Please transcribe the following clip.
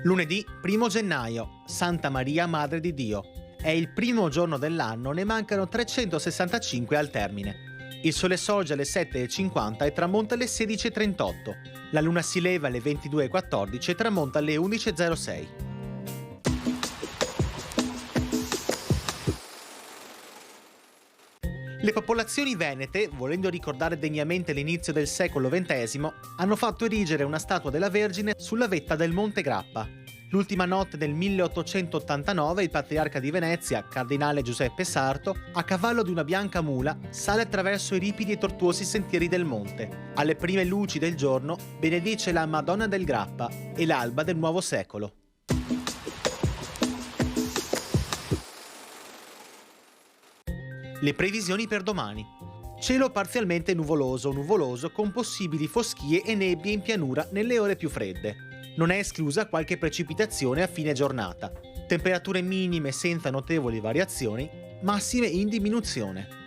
Lunedì 1 gennaio, Santa Maria Madre di Dio. È il primo giorno dell'anno, ne mancano 365 al termine. Il sole sorge alle 7:50 e tramonta alle 16:38. La luna si leva alle 22:14 e tramonta alle 11:06. Le popolazioni venete, volendo ricordare degnamente l'inizio del secolo XX, hanno fatto erigere una statua della Vergine sulla vetta del Monte Grappa. L'ultima notte del 1889 il patriarca di Venezia, cardinale Giuseppe Sarto, a cavallo di una bianca mula, sale attraverso i ripidi e tortuosi sentieri del monte. Alle prime luci del giorno benedice la Madonna del Grappa e l'alba del nuovo secolo. Le previsioni per domani. Cielo parzialmente nuvoloso con possibili foschie e nebbie in pianura nelle ore più fredde. Non è esclusa qualche precipitazione a fine giornata. Temperature minime senza notevoli variazioni, massime in diminuzione.